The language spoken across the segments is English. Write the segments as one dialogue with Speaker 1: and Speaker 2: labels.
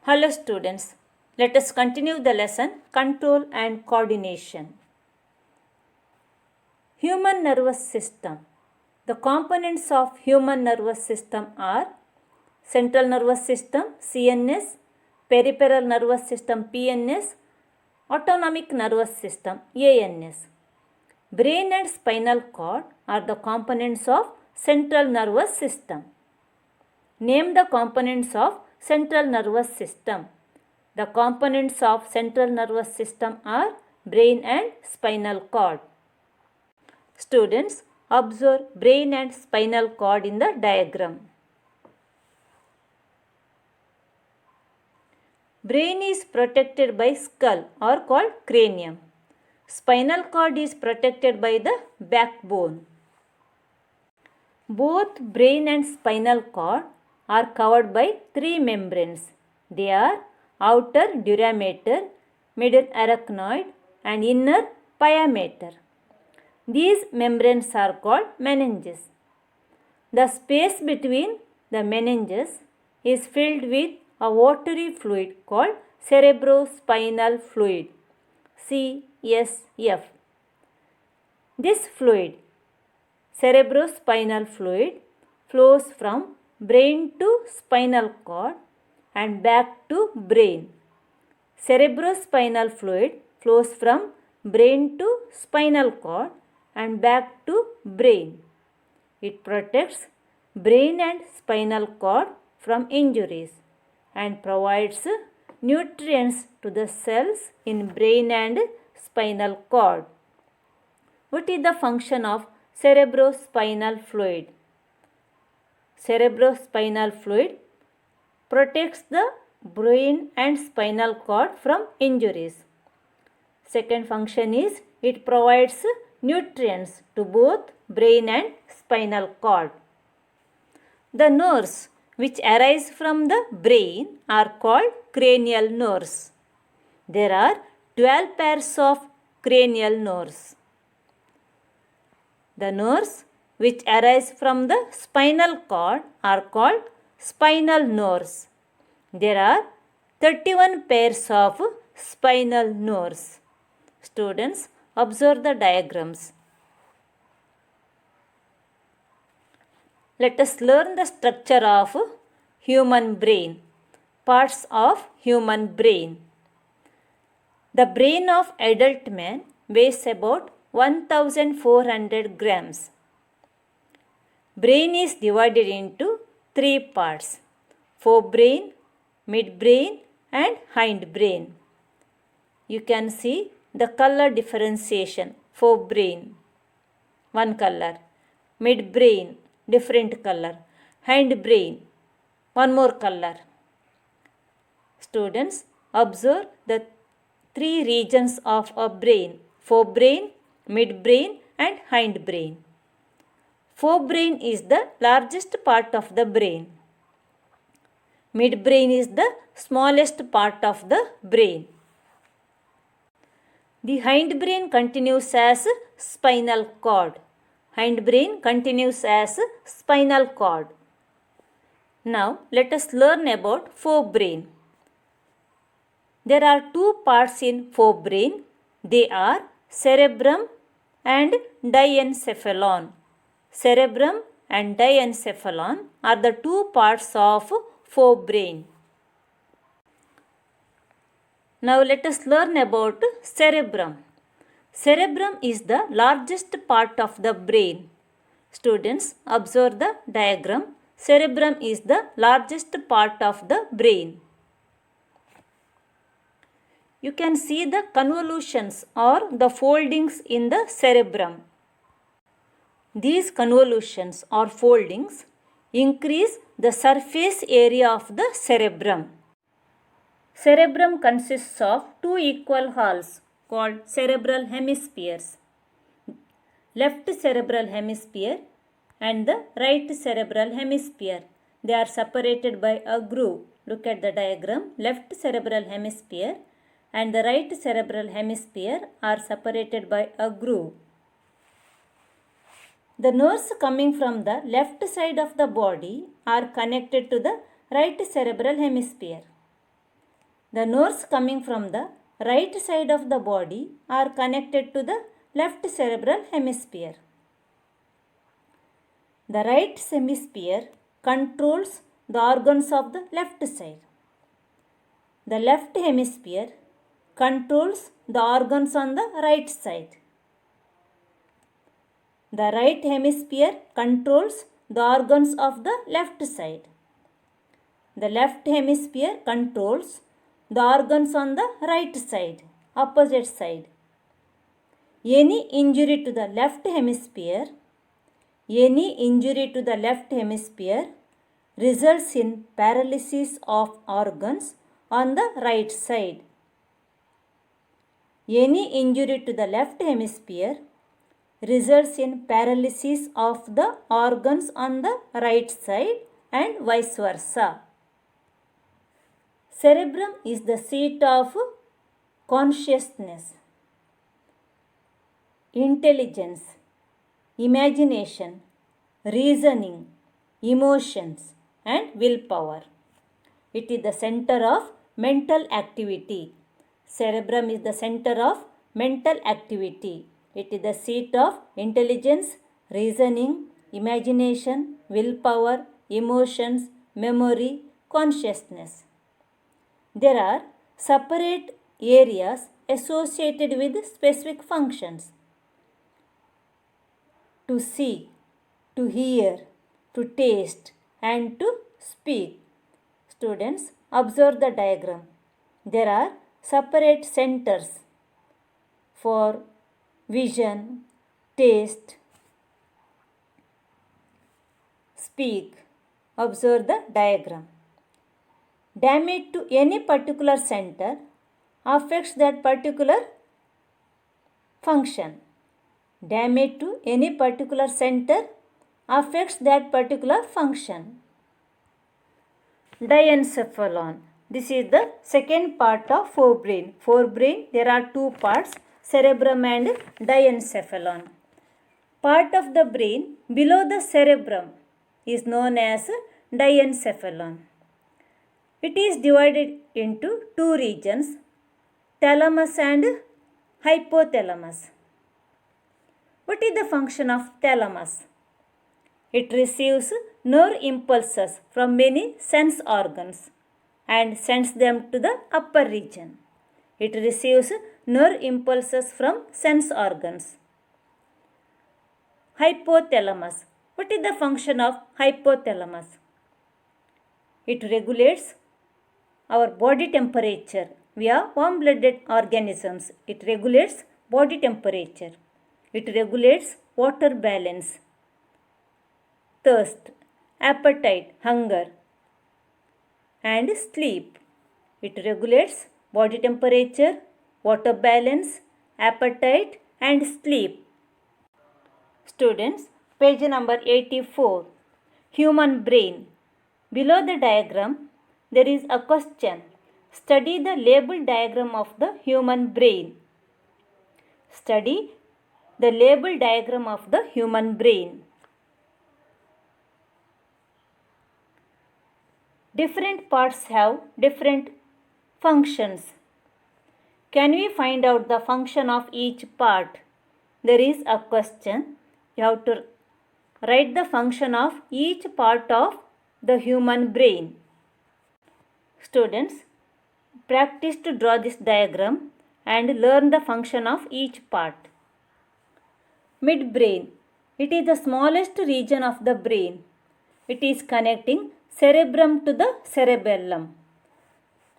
Speaker 1: Hello students, let us continue the lesson Control and Coordination. Human nervous system. The components of human nervous system are central nervous system CNS, peripheral nervous system PNS, autonomic nervous system ANS. Brain and spinal cord are the components of central nervous system. Name the components of central nervous system. The components of central nervous system are brain and spinal cord. Students, observe brain and spinal cord in the diagram. Brain is protected by skull or called cranium. Spinal cord is protected by the backbone. Both brain and spinal cord are covered by three membranes. They are outer dura mater, middle arachnoid and inner pia mater. These membranes are called meninges. The space between the meninges is filled with a watery fluid called cerebrospinal fluid CSF. This fluid, cerebrospinal fluid, flows from brain to spinal cord and back to brain. Cerebrospinal fluid flows from brain to spinal cord and back to brain. It protects brain and spinal cord from injuries and provides nutrients to the cells in brain and spinal cord. What is the function of cerebrospinal fluid? Cerebrospinal fluid protects the brain and spinal cord from injuries. Second function is it provides nutrients to both brain and spinal cord. The nerves which arise from the brain are called cranial nerves. There are 12 pairs of cranial nerves. The nerves which arise from the spinal cord are called spinal nerves. There are 31 pairs of spinal nerves. Students, observe the diagrams. Let us learn the structure of human brain. Parts of human brain. The brain of adult man weighs about 1400 grams. Brain is divided into three parts: forebrain, midbrain and hindbrain. You can see the color differentiation. Forebrain, one color. Midbrain, different color. Hindbrain, one more color. Students, observe the three regions of a brain: forebrain, midbrain and hindbrain. Forebrain is the largest part of the brain. Midbrain is the smallest part of the brain. The hindbrain continues as spinal cord. Hindbrain continues as spinal cord. Now let us learn about forebrain. There are two parts in forebrain. They are cerebrum and diencephalon. Cerebrum and diencephalon are the two parts of forebrain. Now let us learn about cerebrum. Cerebrum is the largest part of the brain. Students, observe the diagram. Cerebrum is the largest part of the brain. You can see the convolutions or the foldings in the cerebrum. These convolutions or foldings increase the surface area of the cerebrum. Cerebrum consists of two equal halves called cerebral hemispheres. Left cerebral hemisphere and the right cerebral hemisphere. They are separated by a groove. Look at the diagram. Left cerebral hemisphere and the right cerebral hemisphere are separated by a groove. The nerves coming from the left side of the body are connected to the right cerebral hemisphere. The nerves coming from the right side of the body are connected to the left cerebral hemisphere. The right hemisphere controls the organs of the left side. The left hemisphere controls the organs on the right side. The right hemisphere controls the organs of the left side. The left hemisphere controls the organs on the right side, opposite side. Any injury to the left hemisphere results in paralysis of organs on the right side. Any injury to the left hemisphere results in paralysis of the organs on the right side and vice versa. Cerebrum is the seat of consciousness, intelligence, imagination, reasoning, emotions, and willpower. It is the center of mental activity. Cerebrum is the center of mental activity. It is the seat of intelligence, reasoning, imagination, willpower, emotions, memory, consciousness. There are separate areas associated with specific functions. To see, to hear, to taste, and to speak. Students, observe the diagram. There are separate centers for vision, taste, speak. Observe the diagram. Damage to any particular center affects that particular function. Damage to any particular center affects that particular function. Diencephalon. This is the second part of forebrain. Forebrain, there are two parts, cerebrum and diencephalon. Part of the brain below the cerebrum is known as diencephalon. It is divided into two regions, thalamus and hypothalamus. What is the function of thalamus? It receives nerve impulses from many sense organs and sends them to the upper region. It receives nerve impulses from sense organs. Hypothalamus. What is the function of hypothalamus? It regulates our body temperature. We are warm-blooded organisms. It regulates body temperature. It regulates water balance, thirst, appetite, hunger, and sleep. It regulates body temperature, water balance, appetite, and sleep. Students, page number 84. Human brain. Below the diagram, there is a question. Study the label diagram of the human brain. Study the label diagram of the human brain. Different parts have different functions. Can we find out the function of each part? There is a question. You have to write the function of each part of the human brain. Students, practice to draw this diagram and learn the function of each part. Midbrain. It is the smallest region of the brain. It is connecting cerebrum to the cerebellum.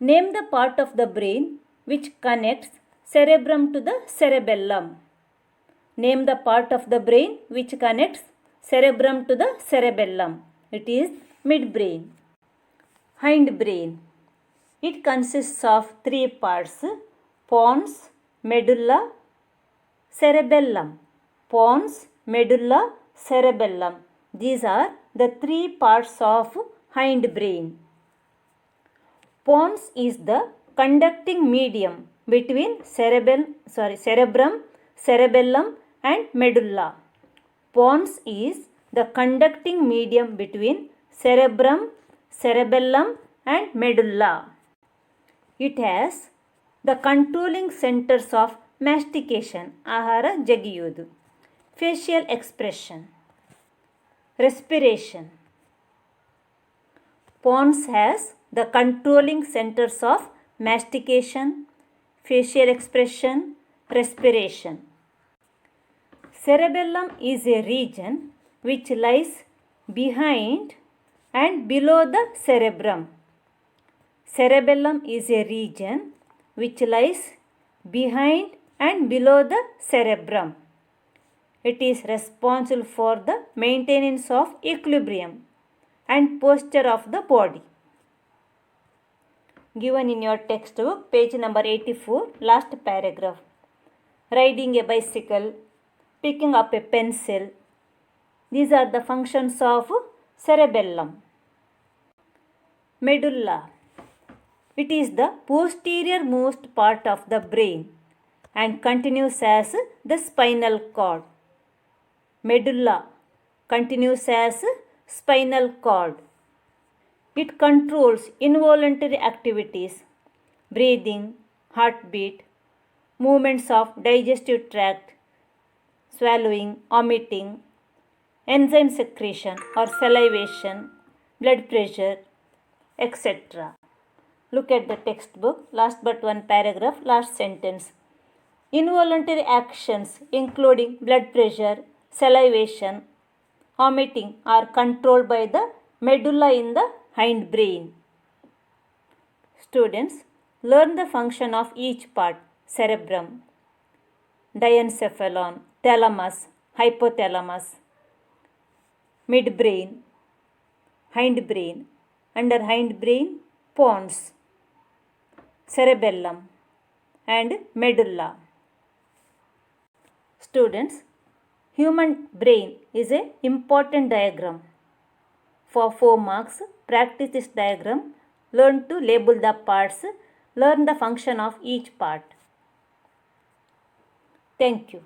Speaker 1: Name the part of the brain which connects cerebrum to the cerebellum. Name the part of the brain which connects cerebrum to the cerebellum. It is midbrain. Hindbrain. It consists of three parts: pons, medulla, cerebellum. Pons, medulla, cerebellum. These are the three parts of hindbrain. Pons is the conducting medium between cerebrum, cerebellum, and medulla. Pons is the conducting medium between cerebrum, cerebellum, and medulla. It has the controlling centers of mastication, ಆಹಾರ ಜಗಿಯುವುದು, facial expression, respiration. Pons has the controlling centers of mastication, facial expression, respiration. Cerebellum is a region which lies behind and below the cerebrum. Cerebellum is a region which lies behind and below the cerebrum. It is responsible for the maintenance of equilibrium and posture of the body. Given in your textbook, page number 84, last paragraph. Riding a bicycle, picking up a pencil. These are the functions of cerebellum. Medulla. It is the posterior most part of the brain and continues as the spinal cord. Medulla continues as spinal cord. It controls involuntary activities, breathing, heartbeat, movements of digestive tract, swallowing, omitting, enzyme secretion or salivation, blood pressure, etc. Look at the textbook, last but one paragraph, last sentence. Involuntary actions including blood pressure, salivation, omitting are controlled by the medulla in the hindbrain. Students, learn the function of each part: cerebrum, diencephalon, thalamus, hypothalamus, midbrain, hindbrain, under hindbrain, pons, cerebellum and medulla. Students, human brain is an important diagram. For 4 marks, practice this diagram, learn to label the parts, learn the function of each part. Thank you.